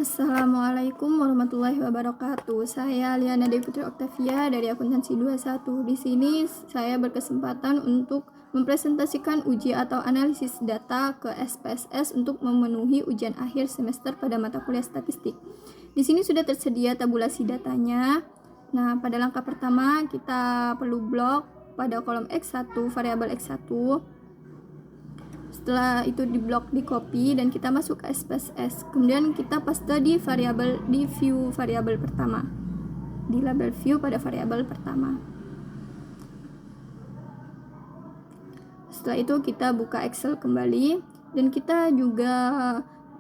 Assalamualaikum warahmatullahi wabarakatuh. Saya Liana Dewi Putri Oktavia dari akuntansi 21. Di sini saya berkesempatan untuk mempresentasikan uji atau analisis data ke SPSS untuk memenuhi ujian akhir semester pada mata kuliah statistik. Di sini sudah tersedia tabulasi datanya. Nah, pada langkah pertama kita perlu blok pada kolom X1, variabel X1. Setelah itu di blok, di copy, dan kita masuk ke SPSS. Kemudian kita paste di view variabel pertama, di label view pada variabel pertama. Setelah itu kita buka Excel kembali, dan kita juga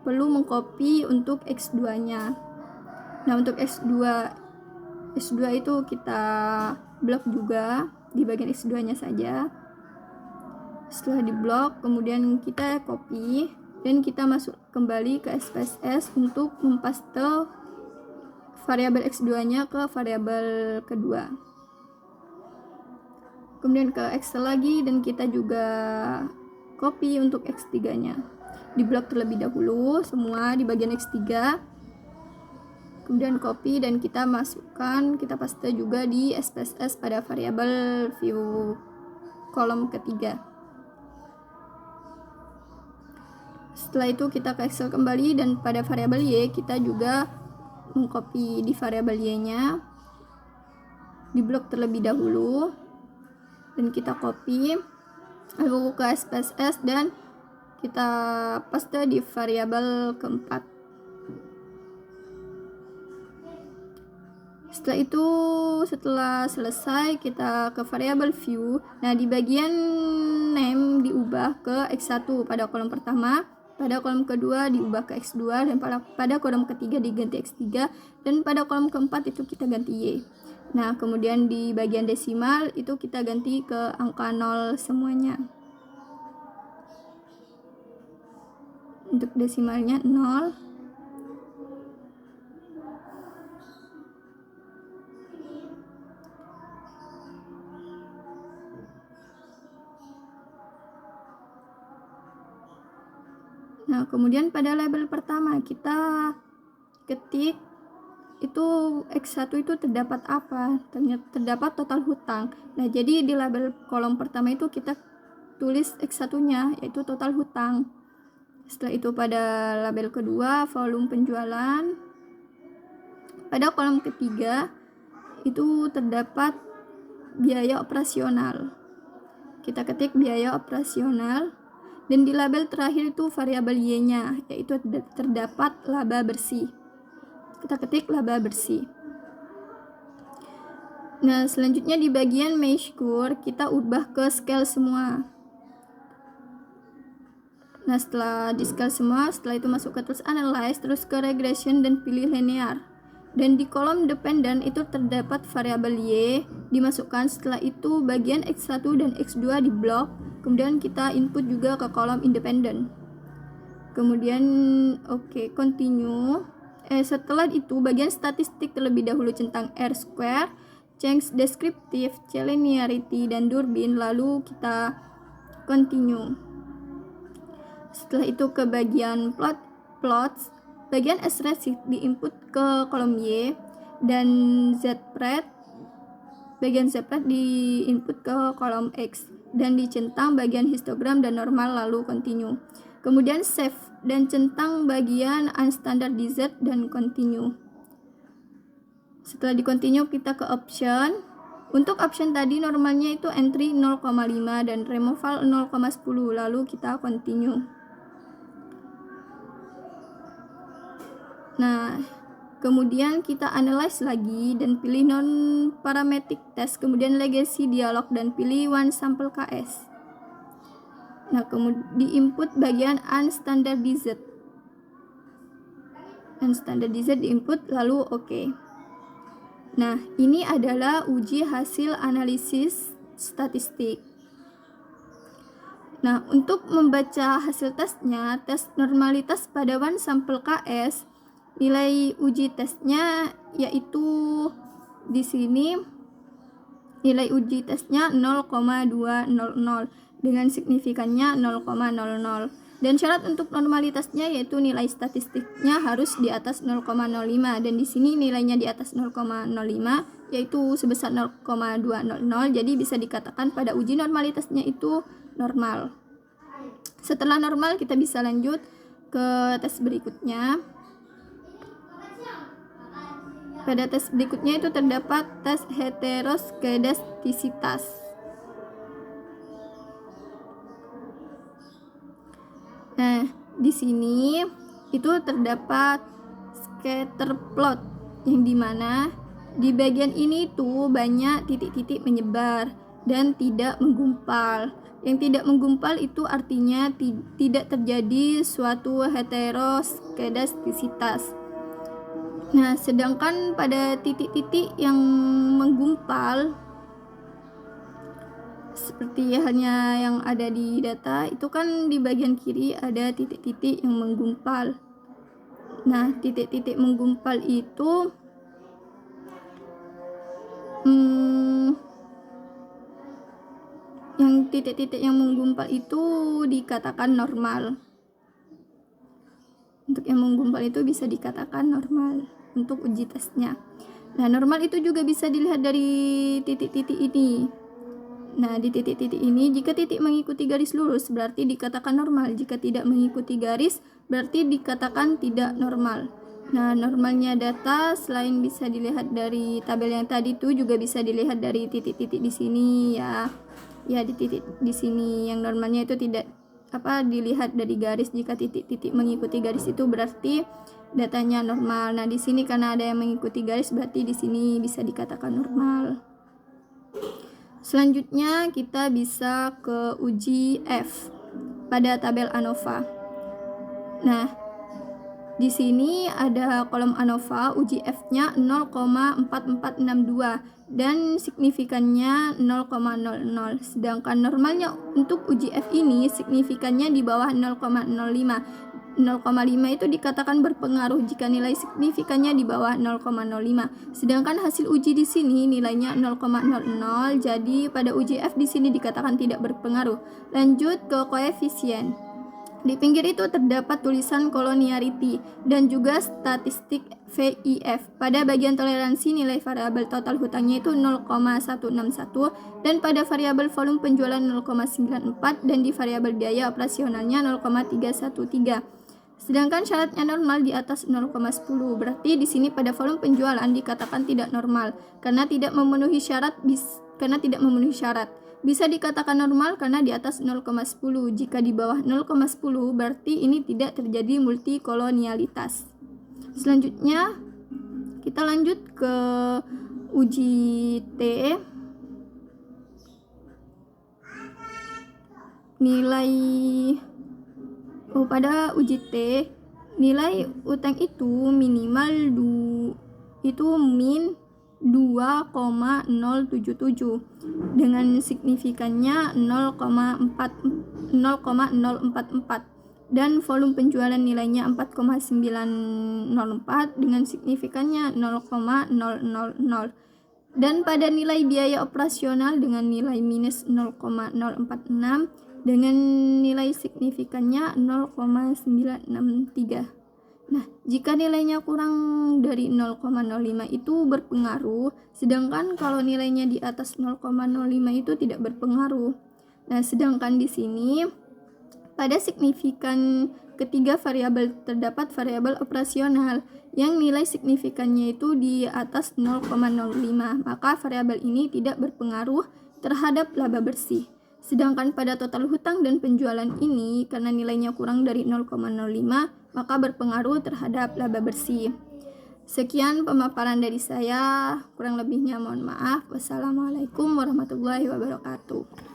perlu mengcopy untuk X2 nya. Nah, untuk X2 itu kita blok juga di bagian X2 nya saja. Setelah di blok, kemudian kita copy dan kita masuk kembali ke SPSS untuk mempaste variabel X2 nya ke variabel kedua. Kemudian ke Excel lagi, dan kita juga copy untuk X3 nya. Di blok terlebih dahulu semua di bagian X3, kemudian copy dan kita masukkan, kita paste juga di SPSS pada variabel view kolom ketiga. Setelah itu kita ke Excel kembali, dan pada variabel Y kita juga mengcopy di variabel Y nya di blok terlebih dahulu, dan kita copy lalu ke SPSS dan kita paste di variabel keempat. Setelah itu, setelah selesai, kita ke variabel view. Nah, di bagian name diubah ke X1 pada kolom pertama, pada kolom kedua diubah ke X2, dan pada kolom ketiga diganti X3, dan pada kolom keempat itu kita ganti Y. Nah, kemudian di bagian desimal itu kita ganti ke angka 0 semuanya. Untuk desimalnya 0. Nah, kemudian pada label pertama kita ketik itu X1 itu terdapat apa? Ternyata terdapat total hutang. Nah, jadi di label kolom pertama itu kita tulis X1-nya, yaitu total hutang. Setelah itu pada label kedua, volume penjualan. Pada kolom ketiga itu terdapat biaya operasional. Kita ketik biaya operasional. Dan di label terakhir itu variabel Y-nya, yaitu terdapat laba bersih. Kita ketik laba bersih. Nah, selanjutnya di bagian measure kita ubah ke scale semua. Nah, setelah di scale semua, setelah itu masuk ke tools analyze, terus ke regression dan pilih linear. Dan di kolom dependent itu terdapat variabel Y dimasukkan. Setelah itu bagian X1 dan X2 di blok, kemudian kita input juga ke kolom independent. Kemudian continue. Setelah itu bagian statistik terlebih dahulu centang R square, change descriptive, linearity, dan Durbin, lalu kita continue. Setelah itu ke bagian plots, bagian spreadsheet diinput ke kolom Y, dan zpred, bagian zpred diinput ke kolom X, dan dicentang bagian histogram dan normal, lalu continue. Kemudian save dan centang bagian unstandardized dan continue. Setelah di continue kita ke option. Untuk option tadi normalnya itu entry 0,5 dan removal 0,10, lalu kita continue. Nah, kemudian kita analyze lagi dan pilih non-parametric test, kemudian legacy dialog dan pilih one sample KS. Nah, kemudian di input bagian unstandardized di input, lalu oke. Nah, ini adalah uji hasil analisis statistik. Nah, untuk membaca hasil tesnya, tes normalitas pada one sample KS, nilai uji tesnya yaitu di sini nilai uji tesnya 0,200 dengan signifikannya 0,00. Dan syarat untuk normalitasnya yaitu nilai statistiknya harus di atas 0,05, dan di sini nilainya di atas 0,05 yaitu sebesar 0,200, jadi bisa dikatakan pada uji normalitasnya itu normal. Setelah normal kita bisa lanjut ke tes berikutnya. Pada tes berikutnya itu terdapat tes heteroskedastisitas. Nah, di sini itu terdapat scatter plot yang dimana di bagian ini tuh banyak titik-titik menyebar dan tidak menggumpal. Yang tidak menggumpal itu artinya tidak terjadi suatu heteroskedastisitas. Nah, sedangkan pada titik-titik yang menggumpal seperti halnya yang ada di data itu kan di bagian kiri ada titik-titik yang menggumpal. Nah, titik-titik menggumpal itu yang titik-titik yang menggumpal itu dikatakan normal. Untuk yang menggumpal itu bisa dikatakan normal untuk uji tesnya. Nah, normal itu juga bisa dilihat dari titik-titik ini. Nah, di titik-titik ini jika titik mengikuti garis lurus berarti dikatakan normal, jika tidak mengikuti garis berarti dikatakan tidak normal. Nah, normalnya data selain bisa dilihat dari tabel yang tadi itu juga bisa dilihat dari titik-titik di sini ya. Ya, di titik di sini yang normalnya itu tidak dilihat dari garis. Jika titik-titik mengikuti garis itu berarti datanya normal. Nah, di sini karena ada yang mengikuti garis berarti di sini bisa dikatakan normal. Selanjutnya kita bisa ke uji F pada tabel ANOVA. Nah, di sini ada kolom ANOVA, uji F-nya 0,4462 dan signifikannya 0,00. Sedangkan normalnya untuk uji F ini signifikannya di bawah 0,05. 0,5 itu dikatakan berpengaruh jika nilai signifikannya di bawah 0,05. Sedangkan hasil uji di sini nilainya 0,00, jadi pada uji F di sini dikatakan tidak berpengaruh. Lanjut ke koefisien. Di pinggir itu terdapat tulisan collinearity dan juga statistik VIF. Pada bagian toleransi nilai variabel total hutangnya itu 0,161 dan pada variabel volume penjualan 0,94 dan di variabel biaya operasionalnya 0,313. Sedangkan syaratnya normal di atas 0,10. Berarti di sini pada volume penjualan dikatakan tidak normal karena tidak memenuhi syarat. Bisa dikatakan normal karena di atas 0,10. Jika di bawah 0,10 berarti ini tidak terjadi multikolonialitas. Selanjutnya kita lanjut ke uji T. Pada uji T nilai utang itu minimal min 2,077 dengan signifikannya 0,044 dan volume penjualan nilainya 4,904 dengan signifikannya 0,000 dan pada nilai biaya operasional dengan nilai minus 0,046 dengan nilai signifikannya 0,963. Nah, jika nilainya kurang dari 0,05 itu berpengaruh, sedangkan kalau nilainya di atas 0,05 itu tidak berpengaruh. Nah, sedangkan di sini pada signifikan ketiga variabel terdapat variabel operasional yang nilai signifikannya itu di atas 0,05, maka variabel ini tidak berpengaruh terhadap laba bersih. Sedangkan pada total hutang dan penjualan ini karena nilainya kurang dari 0,05 maka berpengaruh terhadap laba bersih. Sekian pemaparan dari saya, kurang lebihnya mohon maaf. Wassalamualaikum warahmatullahi wabarakatuh.